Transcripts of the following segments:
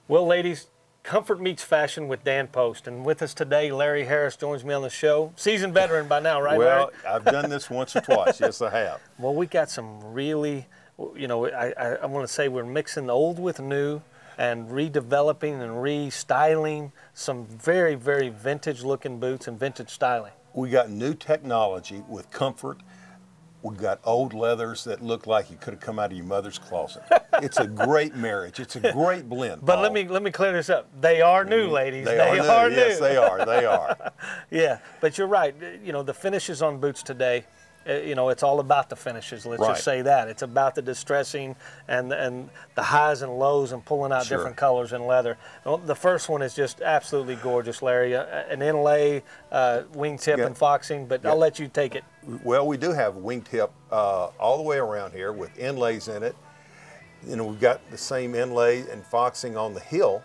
Well, ladies, comfort meets fashion with Dan Post. And with us today, Larry Harris joins me on the show. Seasoned veteran by now, right, Larry? Well, I've done this once or twice. Yes, I have. Well, we got some really, you know, I want to say we're mixing the old with new and redeveloping and restyling some very, very vintage-looking boots and vintage styling. We got new technology with comfort. We've got old leathers that look like you could have come out of your mother's closet. It's a great marriage. It's a great blend. But Paul. let me clear this up. They are new, ladies. They are new. Yes, they are. They are. Yeah, but you're right. You know, the finishes on boots today, you know, it's all about the finishes. Let's just say that. It's about the distressing and the highs and lows and pulling out different colors in leather. Well, the first one is just absolutely gorgeous, Larry. An inlay, wingtip and foxing, but I'll let you take it. Well, we do have wingtip all the way around here with inlays in it. You know, we've got the same inlay and foxing on the heel.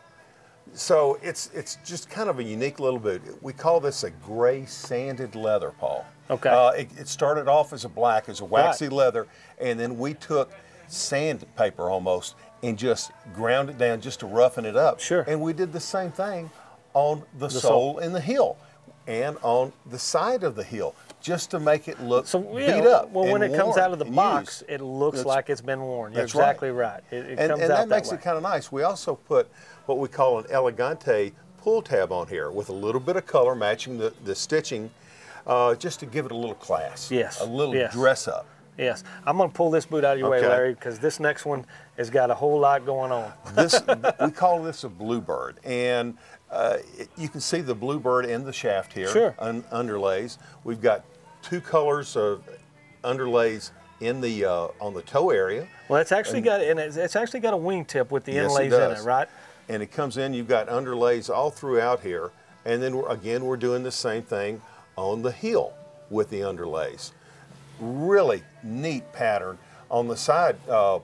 So it's just kind of a unique little boot. We call this a gray sanded leather, Paul. Okay. It started off as a black, as a waxy leather, and then we took sandpaper almost and just ground it down just to roughen it up. Sure. And we did the same thing on the sole and the heel and on the side of the heel, just to make it look beat up. Well, when it comes out of the box, it looks like it's been worn. You're exactly right. It comes out that makes it kind of nice. We also put what we call an elegante pull tab on here with a little bit of color matching the stitching, just to give it a little class. Yes. A little dress up. Yes. I'm going to pull this boot out of your way, Larry, because this next one has got a whole lot going on. We call this a bluebird, and you can see the bluebird in the shaft here. Sure. Underlays. We've got two colors of underlays in the on the toe area. Well, it's actually got a wingtip with the inlays in it, right? And it comes in. You've got underlays all throughout here, and then we're doing the same thing on the heel with the underlays. Really neat pattern on the side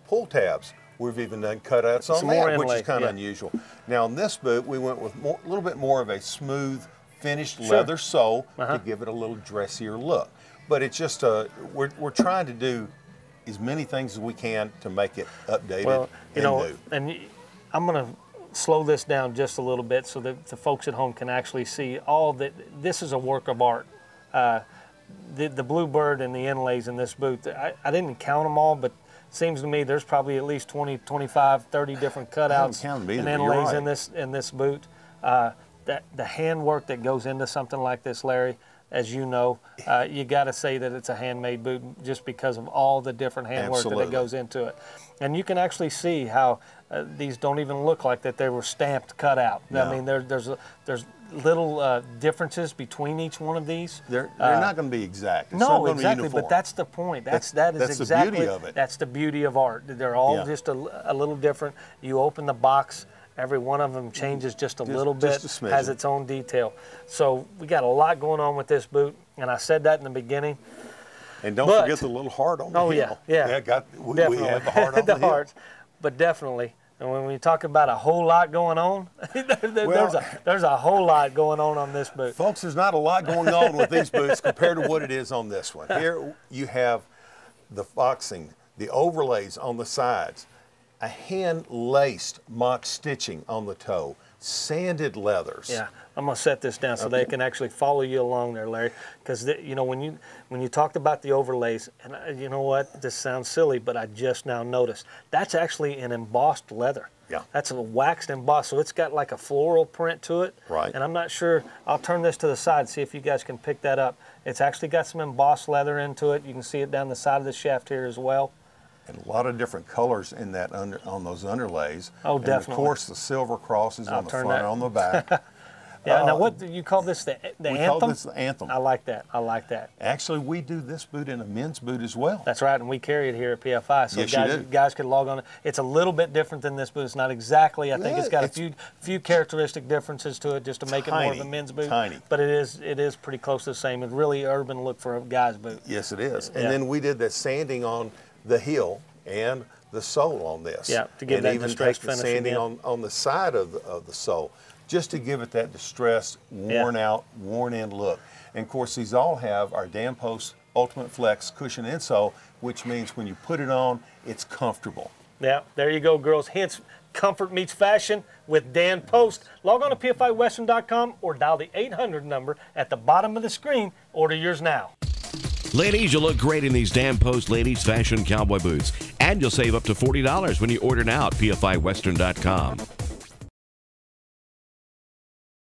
pull tabs. We've even done cutouts on that, which is kind of unusual. Now on this boot, we went with a little bit more of a smooth, finished leather sole to give it a little dressier look. But it's just we're trying to do as many things as we can to make it updated. Well, you know, new. and I'm going to slow this down just a little bit so that the folks at home can actually see all that. This is a work of art. The bluebird and the inlays in this boot, I didn't count them all, but it seems to me there's probably at least 20, 25, 30 different cutouts and inlays in this boot. The handwork that goes into something like this, Larry, as you know, you got to say that it's a handmade boot just because of all the different handwork that goes into it. And you can actually see how these don't even look like that they were stamped cut out. No. I mean, there's little differences between each one of these. They're not going to be exact. It's no, exactly, but that's the point. That's exactly the beauty of it. That's the beauty of art. They're all just a little different. You open the box, every one of them changes just a little bit, has its own detail. So we got a lot going on with this boot, and I said that in the beginning. And don't forget the little heart on the heel. We have the heart on the heel. But definitely. And when we talk about a whole lot going on, there's a whole lot going on this boot. Folks, there's not a lot going on with these boots compared to what it is on this one. Here you have the foxing, the overlays on the sides, a hand-laced mock stitching on the toe, sanded leathers. Yeah, I'm gonna set this down so they can actually follow you along there, Larry. Because you know when you talked about the overlays, and you know what, this sounds silly, but I just now noticed that's actually an embossed leather. Yeah, that's a waxed embossed, so it's got like a floral print to it. Right. And I'm not sure. I'll turn this to the side, see if you guys can pick that up. It's actually got some embossed leather into it. You can see it down the side of the shaft here as well. And a lot of different colors in that on those underlays. Oh, definitely. And of course, the silver crosses on the front and on the back. Yeah. Now, what do you call this? The anthem? We call this the anthem. I like that. I like that. Actually, we do this boot in a men's boot as well. That's right, and we carry it here at PFI. So guys can log on. It's a little bit different than this boot. It's not exactly. I think it's got a few characteristic differences to it just to make it more of a men's boot. Tiny. But it is pretty close to the same. It's really urban look for a guy's boot. Yes, it is. And then we did that sanding on the heel and the sole on this. Yeah, to give that distressed finish. And even sanding on the side of the sole, just to give it that distressed, worn out, worn in look. And of course, these all have our Dan Post Ultimate Flex cushion insole, which means when you put it on, it's comfortable. Yeah, there you go, girls. Hence, comfort meets fashion with Dan Post. Log on to pfiwestern.com or dial the 800 number at the bottom of the screen. Order yours now. Ladies, you look great in these Dan Post Ladies Fashion Cowboy boots. And you'll save up to $40 when you order now at pfiwestern.com.